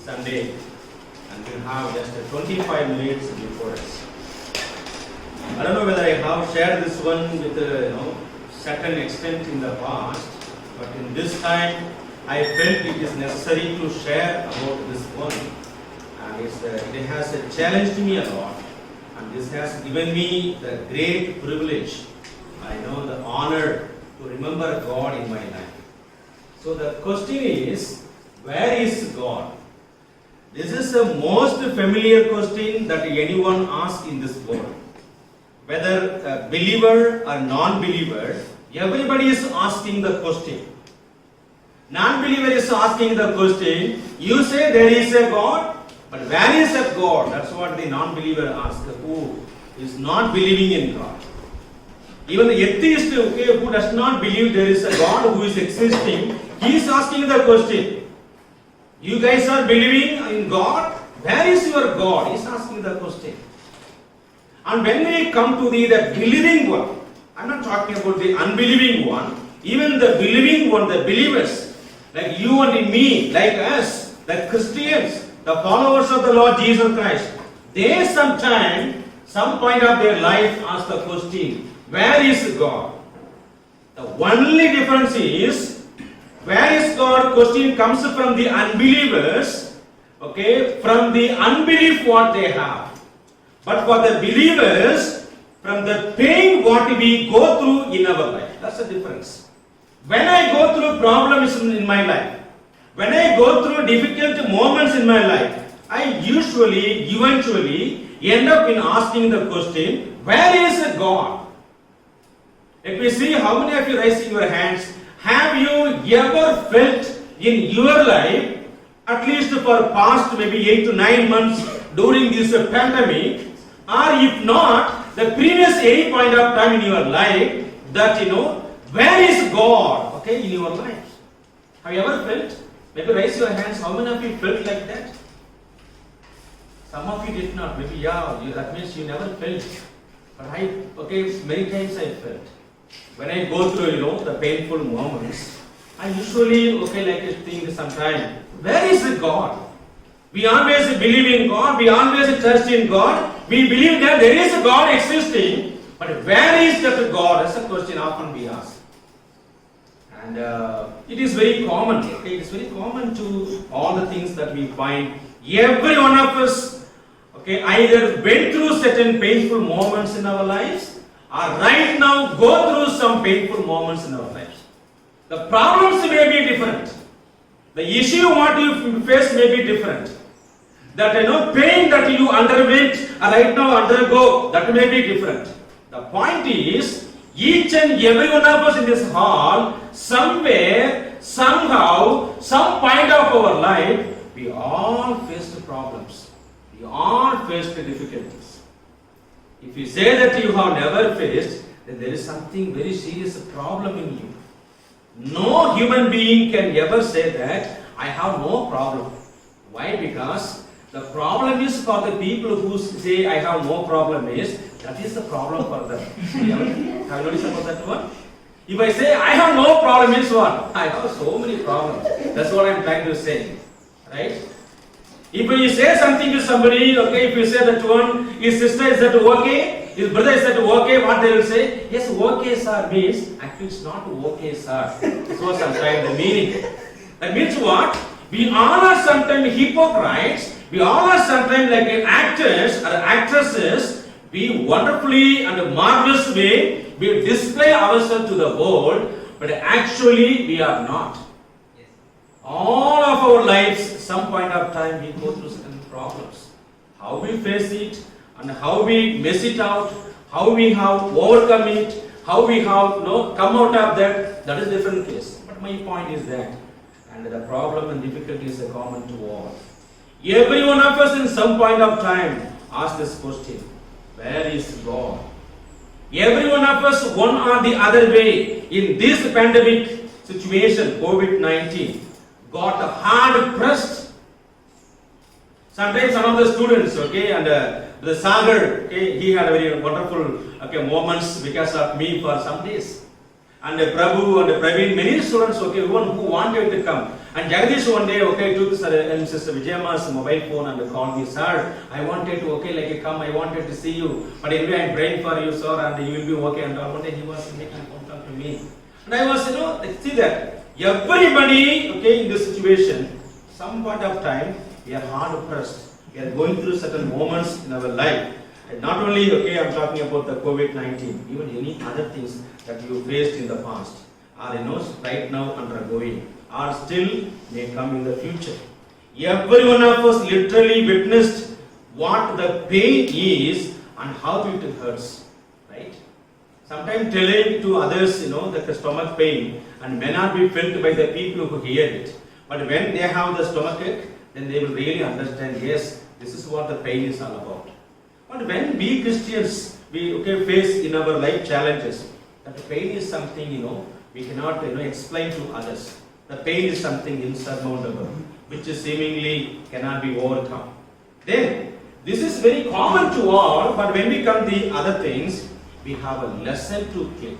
Sunday, and we have just 25 minutes before us. I don't know whether I have shared this one with certain extent in the past, but in this time I felt it is necessary to share about this one, and it has challenged me a lot, and this has given me the great privilege, the honor to remember God in my life. So the question is, where is God? This is the most familiar question that anyone asks in this world. Whether a believer or non-believer, everybody is asking the question. Non-believer is asking the question, you say there is a God, but where is a God? That's what the non-believer asks, who is not believing in God. Even the atheist, who does not believe there is a God who is existing, he is asking the question. You guys are believing in God? Where is your God? He is asking the question. And when we come to the believing one, I'm not talking about the unbelieving one, even the believing one, the believers, like you and me, like us, the Christians, the followers of the Lord Jesus Christ, they sometime, some point of their life ask the question, where is God? The only difference is, where is God? Question comes from the unbelievers, from the unbelief what they have. But for the believers, from the pain what we go through in our life. That's the difference. When I go through problems in my life, when I go through difficult moments in my life, I eventually end up in asking the question, where is God? Let me see how many of you raising your hands. Have you ever felt in your life, at least for past maybe 8 to 9 months during this pandemic, or if not, the previous any point of time in your life, that where is God, in your life? Have you ever felt? Maybe raise your hands, how many of you felt like that? Some of you did not, maybe that means you never felt. But many times I felt. When I go through, the painful moments, I usually, like to think sometime, where is God? We always believe in God, we always trust in God, we believe that there is a God existing, but where is that God? That's a question often we ask. And it is very common, it is very common to all the things that we find. Every one of us, either went through certain painful moments in our lives, or right now go through some painful moments in our lives. The problems may be different. The issue what you face may be different. That pain that you underwent or right now undergo, that may be different. The point is, each and every one of us in this hall, somewhere, somehow, some point of our life, we all faced problems. We all faced difficulties. If you say that you have never faced, then there is something very serious problem in you. No human being can ever say that I have no problem. Why? Because the problem is for the people who say I have no problem that is the problem for them. Have you noticed about that one? If I say I have no problem means what? I have so many problems. That's what I am trying to say. Right? If you say something to somebody, if you say that one, his sister is that okay, his brother is that okay, what they will say? Yes, okay sir means, actually it's not okay sir. So sometimes the meaning. That means what? We all are sometimes hypocrites, we all are sometimes like actors or actresses, we wonderfully and a marvelous way, we display ourselves to the world, but actually we are not. All of our lives, some point of time, we go through certain problems. How we face it and how we mess it out, how we have overcome it, how we have come out of that is different case. But my point is that, and the problem and difficulties are common to all. Every one of us in some point of time ask this question, where is God? Every one of us, one or the other way, in this pandemic situation, COVID-19, got hard pressed. Sometimes some of the students, and the Sagar, he had very wonderful moments because of me for some days. and Prabhu and Praveen, many students, okay, who wanted to come. And Jagadish one day, okay, took Sister Vijayamma's mobile phone and called me, sir, I wanted to, okay, like come, I wanted to see you. But anyway, I'm praying for you, sir, and you will be okay. And one day he was making contact to me. And I was, see that everybody, okay, in this situation, some point of time, we are hard pressed. We are going through certain moments in our life. And not only, okay, I'm talking about the COVID-19, even any other things that you faced in the past, or right now undergoing, or still may come in the future. Every one of us literally witnessed what the pain is and how it hurts, right? Sometimes telling to others, that the stomach pain and may not be felt by the people who hear it. But when they have the stomach ache, then they will really understand, yes, this is what the pain is all about. But when we Christians, we face in our life challenges, that the pain is something, we cannot explain to others. The pain is something insurmountable, which is seemingly cannot be overcome. Then, this is very common to all, but when we come to the other things, we have a lesson to clean.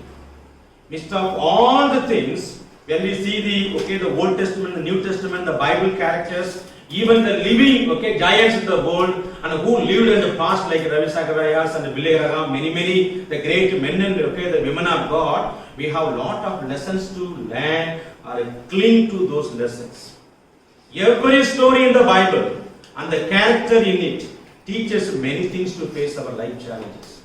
Midst of all the things, when we see the Old Testament, the New Testament, the Bible characters, even the living giants in the world and who lived in the past like Ravi Zacharias and Billy Graham, many the great men and the women of God, we have a lot of lessons to learn or cling to those lessons. Every story in the Bible and the character in it teaches many things to face our life challenges.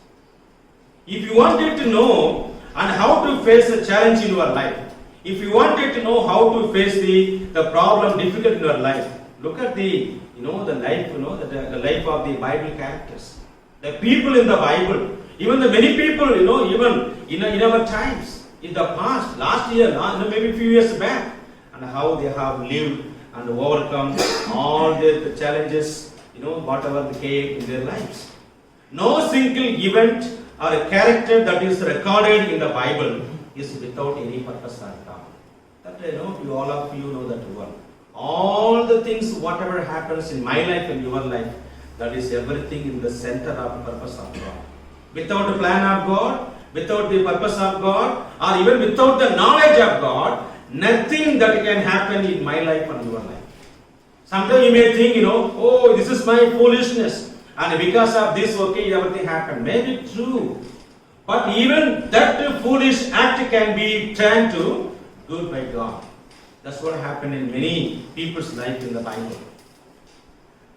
If you wanted to know and how to face a challenge in your life, if you wanted to know how to face the problem difficult in your life, look at the life, the life of the Bible characters. The people in the Bible, even the many people, even in our times, in the past, last year, maybe a few years back, and how they have lived and overcome all the challenges, whatever came in their lives. No single event or a character that is recorded in the Bible is without any purpose or God. That all of you know that one. All the things, whatever happens in my life and your life, that is everything in the center of the purpose of God. Without the plan of God, without the purpose of God, or even without the knowledge of God, nothing that can happen in my life and your life. Sometimes you may think, oh, this is my foolishness, and because of this, everything happened. Maybe true. But even that foolish act can be turned to good by God. That's what happened in many people's life in the Bible.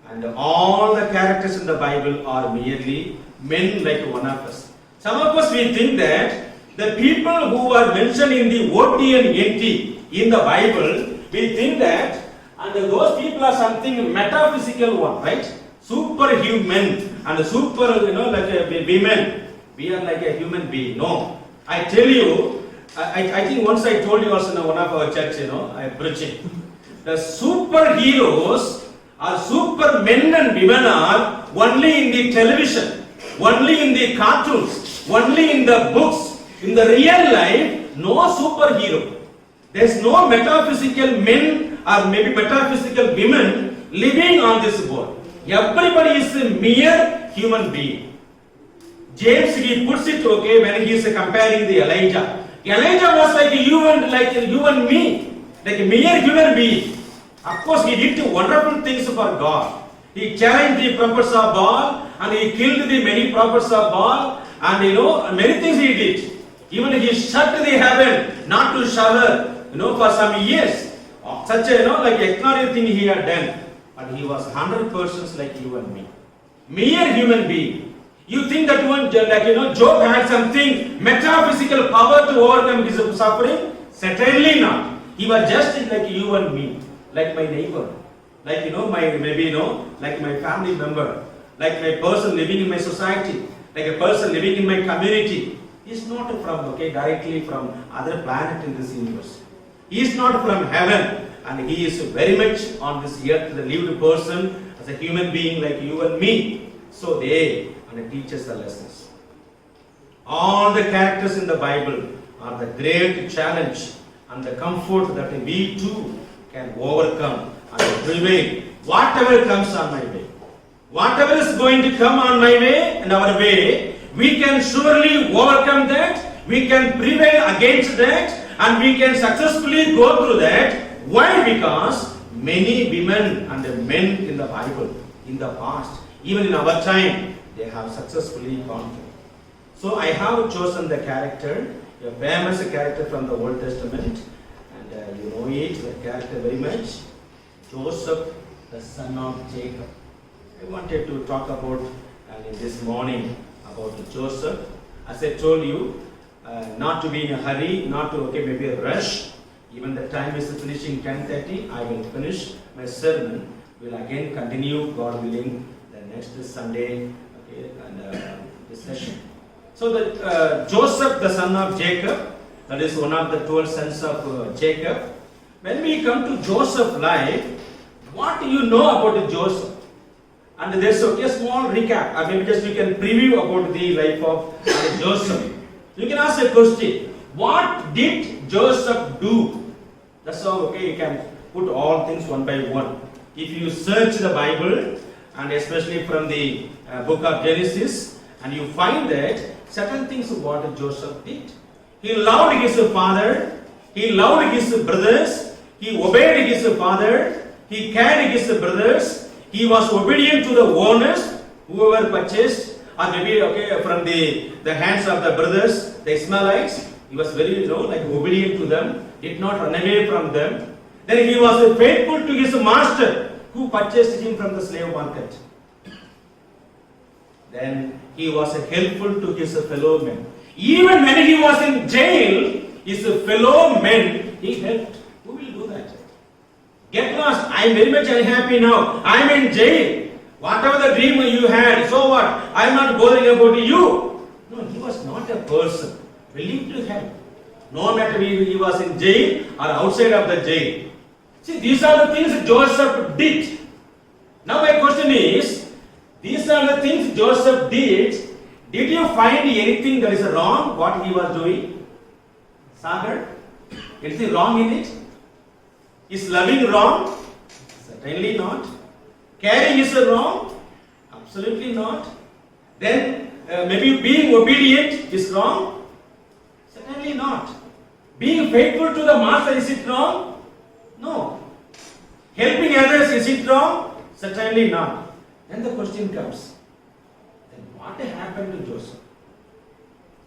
And all the characters in the Bible are merely men like one of us. Some of us, we think that the people who are mentioned in the OT and NT in the Bible, we think that and those people are something metaphysical one, right? Superhuman and super, like a women. We are like a human being. No. I tell you, I think once I told you also in one of our church, I am preaching. The superheroes or supermen and women are only in the television, only in the cartoons, only in the books. In the real life, no superhero. There is no metaphysical men or maybe metaphysical women living on this world. Everybody is a mere human being. James, he puts it when he is comparing the Elijah. Elijah was like you and me, like a mere human being. Of course, he did wonderful things for God. He challenged the prophets of Baal and he killed the many prophets of Baal and many things he did. Even he shut the heaven not to shower for some years. Such a like extraordinary thing he had done. But he was 100% like you and me. Mere human being. You think that one, Job had something metaphysical power to overcome his suffering? Certainly not. He was just like you and me, like my neighbor, like like my family member, like my person living in my society, like a person living in my community. He is not from directly from other planet in this universe. He is not from heaven, and he is very much on this earth, the lived person as a human being like you and me. So they teach us the lessons. All the characters in the Bible are the great challenge and the comfort that we too can overcome and prevail. Whatever comes on my way, whatever is going to come on my way and our way, we can surely overcome that. we can prevail against that, and we can successfully go through that. Why? Because many women and men in the Bible, in the past, even in our time, they have successfully gone through. So I have chosen the character, a famous character from the Old Testament, and you know it, the character very much, Joseph, the son of Jacob. I wanted to talk about this morning about Joseph. As I told you, not to be in a hurry, not to maybe a rush. Even the time is finishing 10:30. I will finish my sermon. We'll again continue, God willing, the next Sunday. And this session. So that Joseph, the son of Jacob, that is one of the 12 sons of Jacob. When we come to Joseph's life, what do you know about Joseph? And there's a small recap. I mean, just you can preview about the life of Joseph. You can ask a question. What did Joseph do? That's how, you can put all things one by one. If you search the Bible, and especially from the book of Genesis, and you find that certain things what Joseph did. He loved his father, he loved his brothers, he obeyed his father, he cared his brothers, he was obedient to the owners, whoever purchased, or maybe from the hands of the brothers, the Ishmaelites. He was very obedient to them, did not run away from them. Then he was faithful to his master, who purchased him from the slave market. Then he was helpful to his fellow men. Even when he was in jail, his fellow men, he helped. Who will do that? Get lost. I am very much unhappy now. I am in jail. Whatever the dream you had, so what? I am not bothering about you. No, he was not a person willing to help. No matter if he was in jail or outside of the jail. See, these are the things Joseph did. Now my question is, these are the things Joseph did. Did you find anything that is wrong, what he was doing? Sagar? Anything wrong in it? Is loving wrong? Certainly not. Caring is wrong? Absolutely not. Then maybe being obedient is wrong? Certainly not. Being faithful to the master, is it wrong? No. Helping others, is it wrong? Certainly not. Then the question comes, then what happened to Joseph?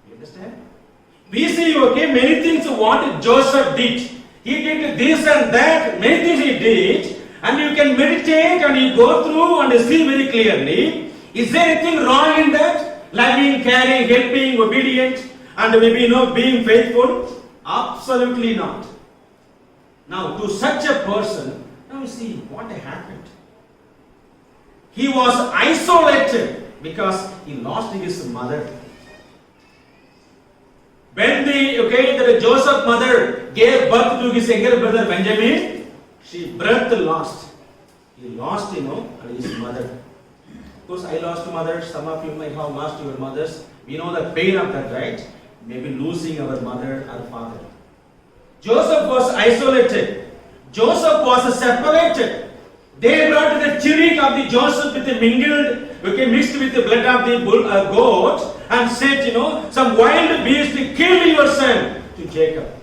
You understand? We see, many things what Joseph did. He did this and that, many things he did, and you can meditate and you go through and see very clearly, is there anything wrong in that? Loving, caring, helping, obedient, and maybe being faithful? Absolutely not. Now, to such a person, now you see what happened. He was isolated because he lost his mother. When the Joseph's mother gave birth to his younger brother Benjamin, she birth lost. He lost, his mother. Of course, I lost mother. Some of you might have lost your mothers. We know the pain of that, right? Maybe losing our mother or father. Joseph was isolated. Joseph was separated. They brought the tunic of the Joseph with the mingled, mixed with the blood of the goat, and said, some wild beast killed your son to Jacob.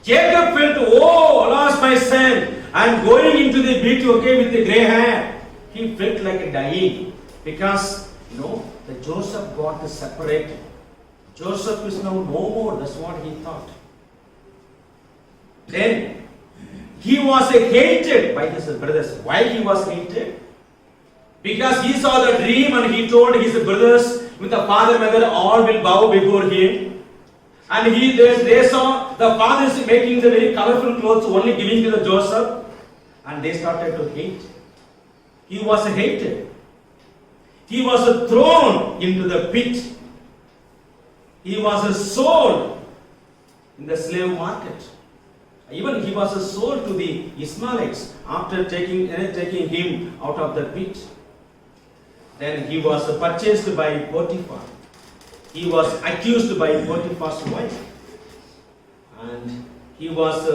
Jacob felt, oh, alas, my son, I'm going into the pit, with the gray hair. He felt like dying because, the Joseph got separated. Joseph is now no more. That's what he thought. Then he was hated by his brothers. Why he was hated? Because he saw the dream and he told his brothers, with the father and mother, all will bow before him. And they saw the fathers making the very colorful clothes, only giving to the Joseph, and they started to hate. He was hated. He was thrown into the pit. He was sold in the slave market. Even he was sold to the Ishmaelites after taking him out of the pit. Then he was purchased by Potiphar. He was accused by Potiphar's wife. And he was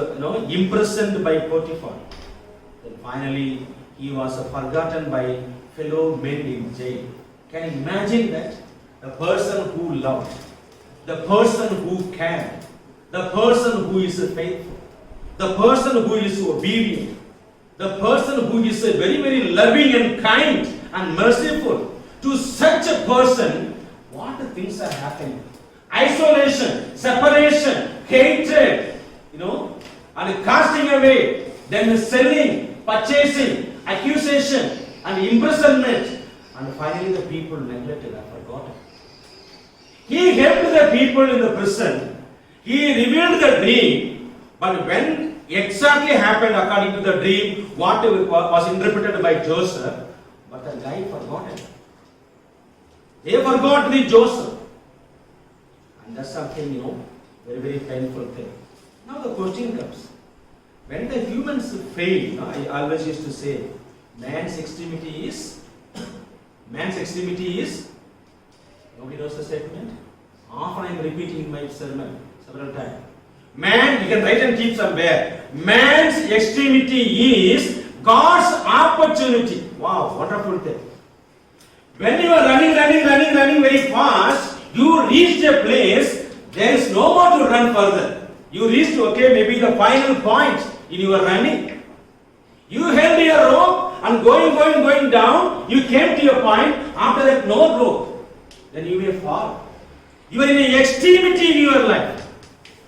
imprisoned by Potiphar. Then finally he was forgotten by fellow men in jail. Can you imagine that? A person who loved, the person who can, the person who is faithful, the person who is obedient, the person who is very, very loving and kind and merciful. To such a person, what things are happening? Isolation, separation, hatred, and casting away, then selling, purchasing, accusation, and imprisonment, and finally the people neglected and forgotten. He helped the people in the prison. He revealed the dream, but when exactly happened according to the dream, what was interpreted by Joseph, but the guy forgot it. They forgot the Joseph. And that's something, very, very painful thing. Now the question comes. When the humans fail, I always used to say, man's extremity is, nobody knows the statement? Often I am repeating in my sermon several times. Man, you can write and keep somewhere. Man's extremity is God's opportunity. Wow, wonderful thing. When you are running very fast, you reach a place, there is no more to run further. You reached, maybe the final point in your running. You held your rope and going down, you came to a point, after that no rope. Then you may fall. You are in an extremity in your life.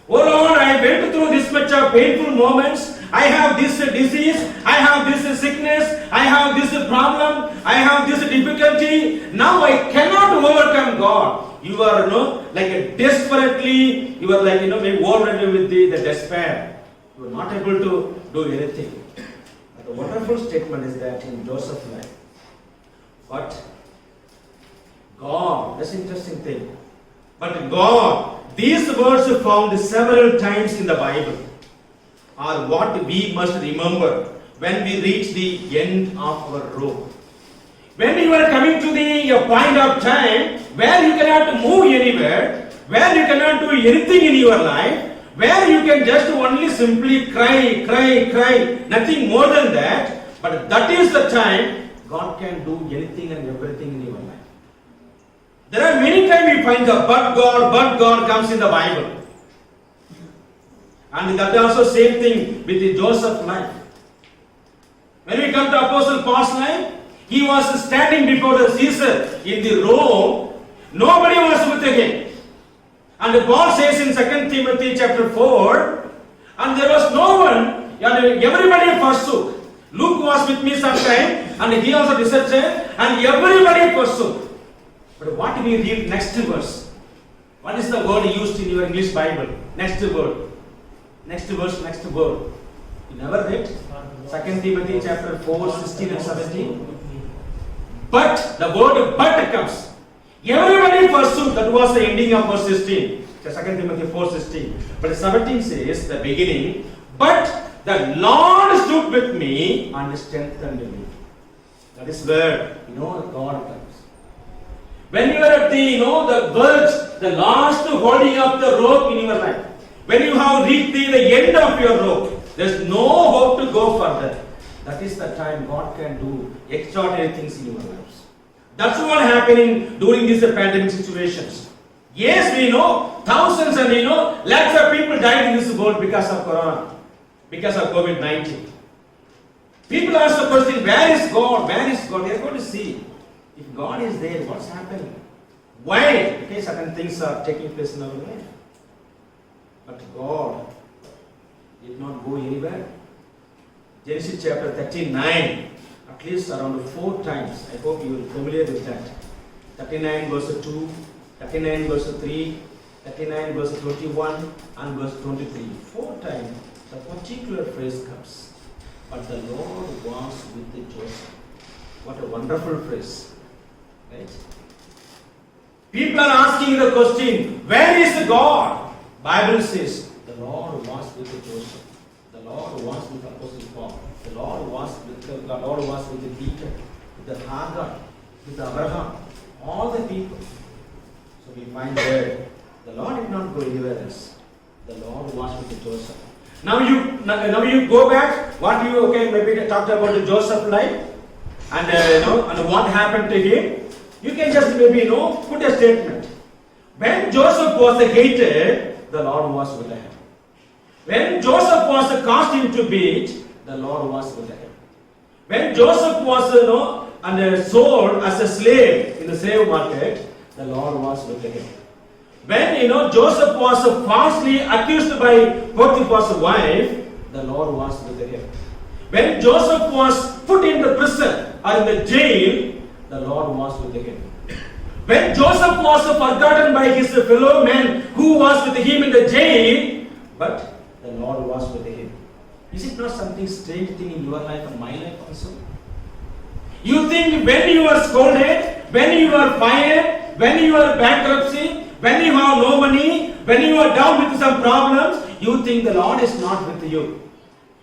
Oh Lord, I went through this much of painful moments. I have this disease, I have this sickness, I have this problem, I have this difficulty. Now I cannot overcome God. You are desperately, you are maybe overrun with the despair. You are not able to do anything. But the wonderful statement is that in Joseph's life. But God, that's an interesting thing. But God, these words are found several times in the Bible, are what we must remember when we reach the end of our rope. When you are coming to the point of time where you cannot move anywhere, where you cannot do anything in your life, where you can just only simply cry, nothing more than that, but that is the time God can do anything and everything in your life. There are many times we find the but God comes in the Bible. And that also same thing with the Joseph's life. When we come to Apostle Paul's life, he was standing before the Caesar in the Rome. Nobody was with him. And Paul says in 2 Timothy chapter 4, and there was no one, and everybody forsook. Luke was with me sometime, and he also deserted, and everybody forsook. But what do we read next verse? What is the word used in your English Bible? Next word. Next verse, next word. You never read? 2 Timothy chapter 4, 16 and 17. But, the word but comes. Everybody forsook. That was the ending of verse 16. 2 Timothy 4, 16. But 17 says, the beginning, but the Lord stood with me and strengthened me. That is where, God comes. When you are at the verge, the last holding up the rope in your life, when you have reached the end of your rope, there is no hope to go further. That is the time God can do extraordinary things in your lives. That's what happening during these pandemic situations. Yes, we know thousands and lakhs of people died in this world because of Corona, because of COVID-19. People ask the question, where is God? Where is God? They are going to see. If God is there, what's happening? Why? Okay, certain things are taking place in our life. But God did not go anywhere. Genesis chapter 39, at least around 4 times. I hope you are familiar with that. 39 verse 2, 39 verse 3, 39 verse 21 and verse 23. 4 times the particular phrase comes. But the Lord was with Joseph. What a wonderful phrase. Right? People are asking the question, where is God? Bible says, the Lord was with Joseph. The Lord was with Apostle Paul. The Lord was with Peter, with Hagar, with Abraham, all the people. So we find there, the Lord did not go anywhere else. The Lord was with Joseph. Now you go back. Maybe talked about the Joseph life, and and what happened to him. You can just maybe put a statement. When Joseph was hated, the Lord was with him. When Joseph was cast into pit, the Lord was with him. When Joseph was and sold as a slave in the slave market, the Lord was with him. When Joseph was falsely accused by Potiphar's wife, the Lord was with him. When Joseph was put in the prison or in the jail, the Lord was with him. When Joseph was forgotten by his fellow men who was with him in the jail, but the Lord was with him. Is it not something strange thing in your life and my life also? You think when you are scolded, when you are fired, when you are bankruptcy, when you have no money, when you are down with some problems, you think the Lord is not with you.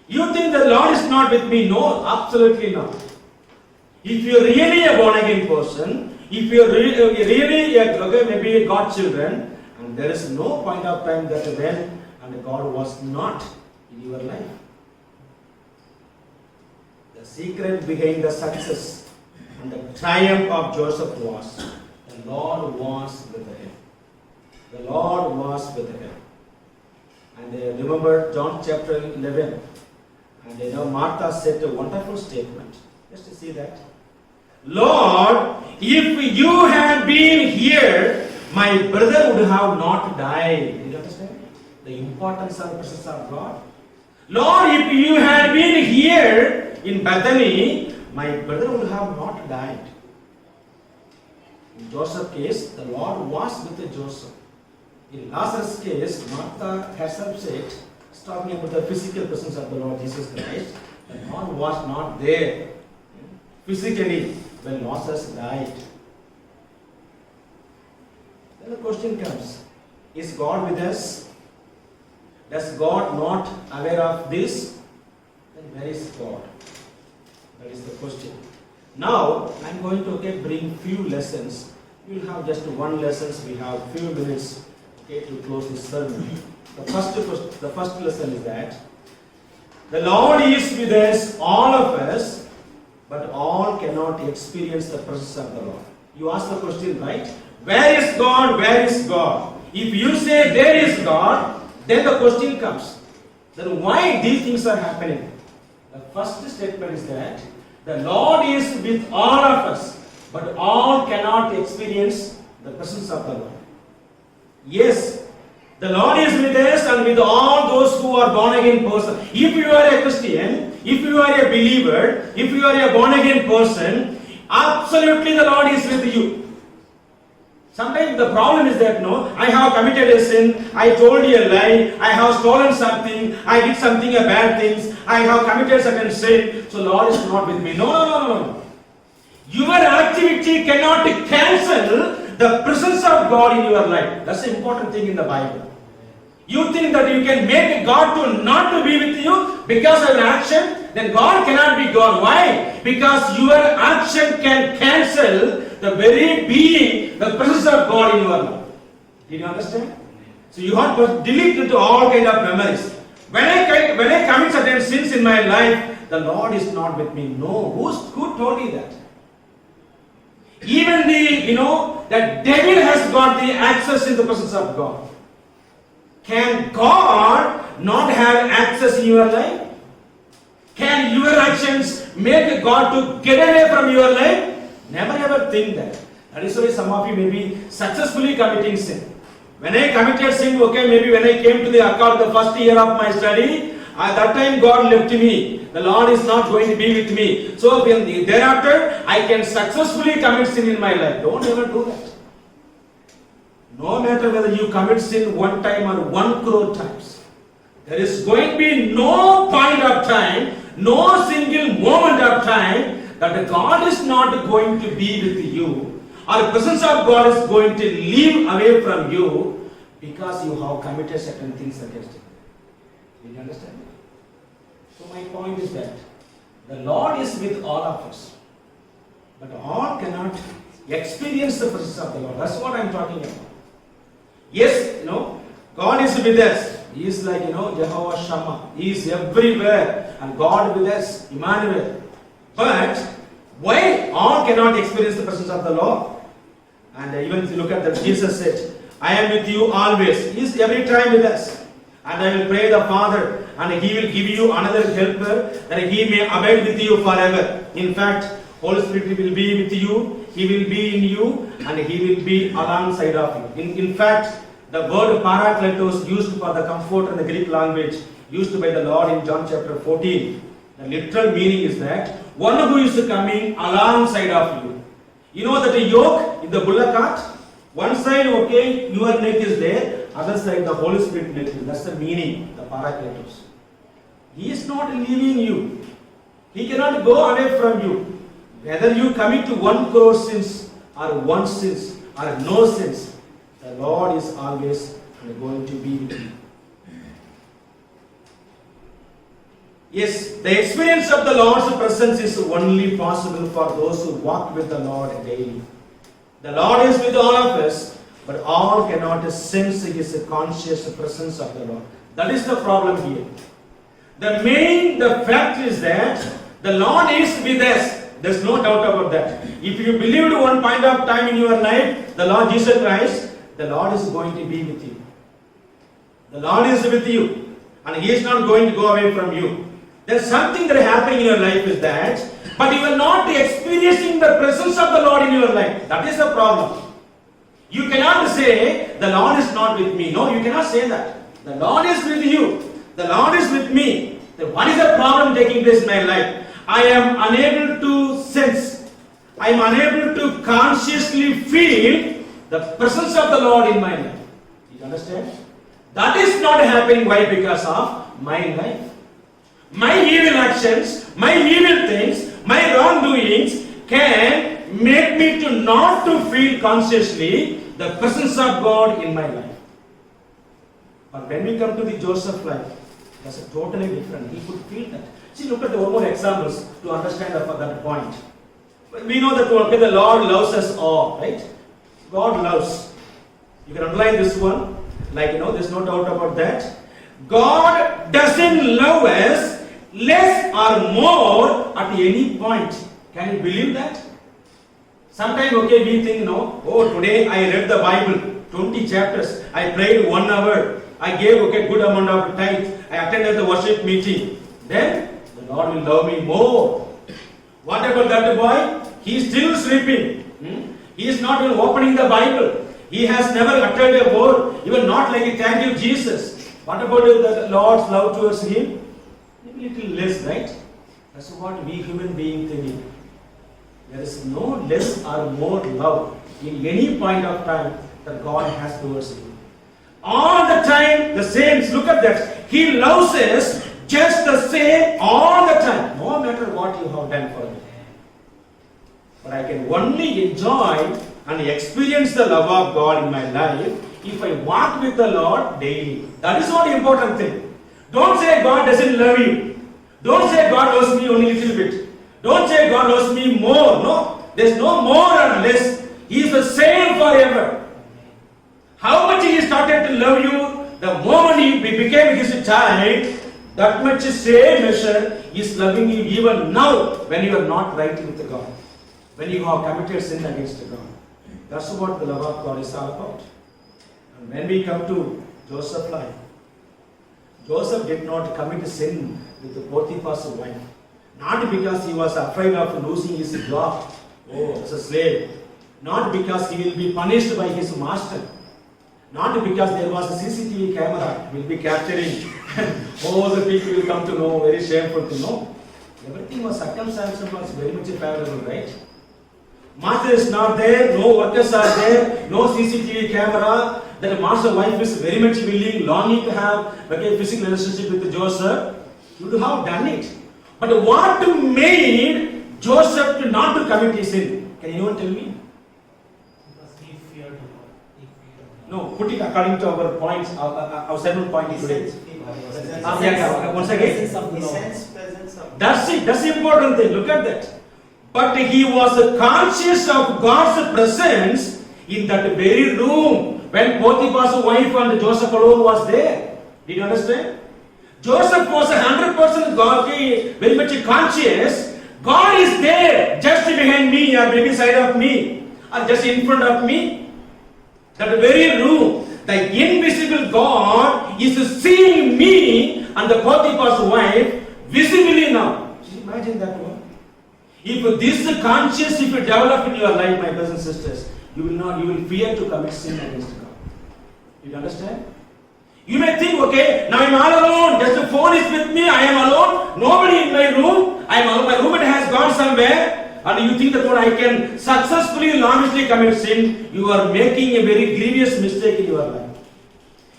You think the Lord is not with me. No, absolutely not. If you are really a born again person, if you are really maybe a God children, and there is no point of time that when and God was not in your life. The secret behind the success and the triumph of Joseph was the Lord was with him. The Lord was with him. And remember John chapter 11. And Martha said a wonderful statement. Just to see that. Lord, if you had been here, my brother would have not died. Did you understand the importance of the presence of God? Lord, if you had been here in Bethany, my brother would have not died. In Joseph's case, the Lord was with Joseph. In Lazarus' case, Martha herself said, talking about the physical presence of the Lord Jesus Christ, the Lord was not there physically when Lazarus died. Then the question comes, is God with us? Does God not aware of this? Then where is God? That is the question. Now, I am going to bring few lessons. We will have just one lesson. We have few minutes to close this sermon. The first lesson is that the Lord is with us, all of us, but all cannot experience the presence of the Lord. You ask the question, right? Where is God? Where is God? If you say there is God, then the question comes, then why these things are happening? The first statement is that the Lord is with all of us, but all cannot experience the presence of the Lord. Yes, the Lord is with us and with all those who are born again person. If you are a Christian, if you are a believer, if you are a born again person, absolutely the Lord is with you. Sometimes the problem is that I have committed a sin, I told you a lie, I have stolen something, I did something bad things, I have committed certain sin, so Lord is not with me. No. Your activity cannot cancel the presence of God in your life. That's the important thing in the Bible. You think that you can make God to not to be with you because of your action, then God cannot be God. Why? Because your action can cancel the very being, the presence of God in your life. Did you understand? So you have to delete it to all kind of memories. When I commit certain sins in my life, the Lord is not with me. No. Who told you that? Even that devil has got the access in the presence of God. Can God not have access in your life? Can your actions make God to get away from your life? Never ever think that. That is why some of you may be successfully committing sin. When I committed sin, maybe when I came to the first year of my study, at that time God left me. The Lord is not going to be with me. So thereafter, I can successfully commit sin in my life. Don't ever do that. No matter whether you commit sin one time or 1 crore times, there is going to be no point of time, no single moment of time that God is not going to be with you, or the presence of God is going to leave away from you because you have committed certain things against Him. Do you understand? So my point is that the Lord is with all of us, but all cannot experience the presence of the Lord. That's what I am talking about. Yes, God is with us. He is like, Jehovah Shammah. He is everywhere. And God with us, Emmanuel. But why all cannot experience the presence of the Lord? And even if you look at that, Jesus said, I am with you always. He is every time with us. And I will pray the Father, and He will give you another helper, that He may abide with you forever. In fact, Holy Spirit will be with you, He will be in you, and He will be alongside of you. In fact, the word parakletos used for the comfort in the Greek language, used by the Lord in John chapter 14, the literal meaning is that one who is coming alongside of you. You know that a yoke in the bullock cart, one side, okay, your neck is there, other side the Holy Spirit neck is. That's the meaning, the parakletos. He is not leaving you. He cannot go away from you. Whether you commit to 1 crore sins or 1 sins or no sins, the Lord is always going to be with you. Yes, the experience of the Lord's presence is only possible for those who walk with the Lord daily. The Lord is with all of us, but all cannot sense His conscious presence of the Lord. That is the problem here. The fact is that the Lord is with us. There's no doubt about that. If you believed one point of time in your life, the Lord Jesus Christ, the Lord is going to be with you. The Lord is with you, and He is not going to go away from you. There's something that is happening in your life is that, but you are not experiencing the presence of the Lord in your life. That is the problem. You cannot say, the Lord is not with me. No, you cannot say that. The Lord is with you. The Lord is with me. Then what is the problem taking place in my life? I am unable to sense. I am unable to consciously feel the presence of the Lord in my life. You understand? That is not happening. Why? Because of my life. My evil actions, my evil things, my wrongdoings can make me to not to feel consciously the presence of God in my life. But when we come to the Joseph life, that's a totally different. He could feel that. See, look at the one more examples to understand that point. We know that okay, the Lord loves us all, right? God loves. You can underline this one. Like, there's no doubt about that. God doesn't love us less or more at any point. Can you believe that? Sometimes, okay, we think, today I read the Bible, 20 chapters. I prayed 1 hour. I gave, good amount of tithe. I attended the worship meeting. Then, the Lord will love me more. What about that boy? He is still sleeping. He is not even opening the Bible. He has never uttered a word. Even not like a thank you, Jesus. What about the Lord's love towards him? Maybe a little less, right? That's what we human beings think. There is no less or more love in any point of time that God has towards you. All the time, the saints, look at that. He loves us just the same all the time, no matter what you have done for me. But I can only enjoy and experience the love of God in my life if I walk with the Lord daily. That is not the important thing. Don't say God doesn't love you. Don't say God loves me only a little bit. Don't say God loves me more. No, there's no more or less. He is the same forever. How much He started to love you, the moment He became His child, that much same measure is loving you even now when you are not right with God. When you have committed sin against God. That's what the love of God is all about. And when we come to Joseph's life, Joseph did not commit sin with the Potiphar's wife. Not because he was afraid of losing his job, as a slave. Not because he will be punished by his master. Not because there was a CCTV camera will be capturing all the people will come to know, very shameful to know. Everything was circumstantial, was very much favorable, right? Master is not there, no workers are there, no CCTV camera. That master wife is very much willing, longing to have a physical relationship with Joseph. You would have done it. But what made Joseph to not to commit his sin? Can anyone tell me? Because he feared God. No, put it according to our points, our several points today. Once again. That's it. That's the important thing. Look at that. But he was conscious of God's presence in that very room when Potiphar's wife and Joseph alone was there. Did you understand? Joseph was 100% God, very much conscious. God is there, just behind me, or maybe side of me, or just in front of me. That very room, the invisible God is seeing me and the Potiphar's wife visibly now. Can you imagine that one? If this conscious, if you develop in your life, my brothers and sisters, you will fear to commit sin against God. You understand? You may think, okay, now I'm all alone, just the phone is with me, I am alone, nobody in my room, I am alone, my roommate has gone somewhere, and you think that I can successfully and honestly commit sin. You are making a very grievous mistake in your life.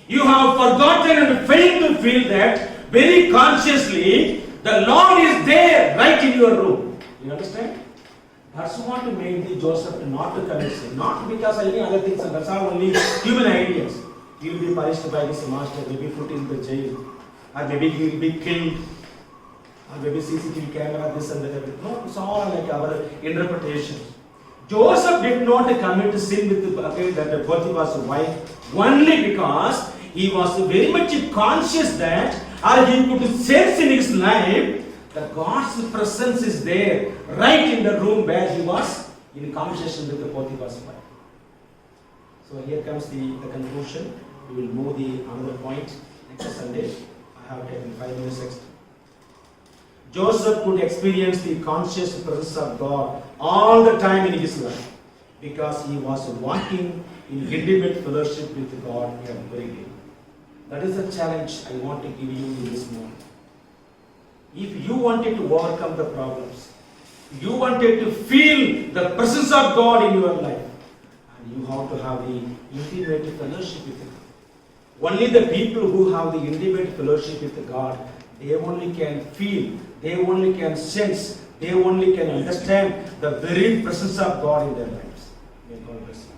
You have forgotten and failed to feel that very consciously the Lord is there right in your room. You understand? That's what made the Joseph not to commit sin. Not because any other things, and that's all only human ideas. He will be punished by his master, maybe put in the jail, or maybe he will be killed, or maybe CCTV camera, this and that. No, it's all like our interpretations. Joseph did not commit sin with that Potiphar's wife only because he was very much conscious that, or he could sense in his life that God's presence is there, right in the room where he was in conversation with the Potiphar's wife. So here comes the conclusion. We will move the another point next Sunday. I have taken 5 minutes extra. Joseph could experience the conscious presence of God all the time in his life because he was walking in intimate fellowship with God every day. That is the challenge I want to give you in this morning. If you wanted to overcome the problems, you wanted to feel the presence of God in your life, and you have to have the intimate fellowship with God. Only the people who have the intimate fellowship with God, they only can feel, they only can sense, they only can understand the very presence of God in their lives. May God bless you.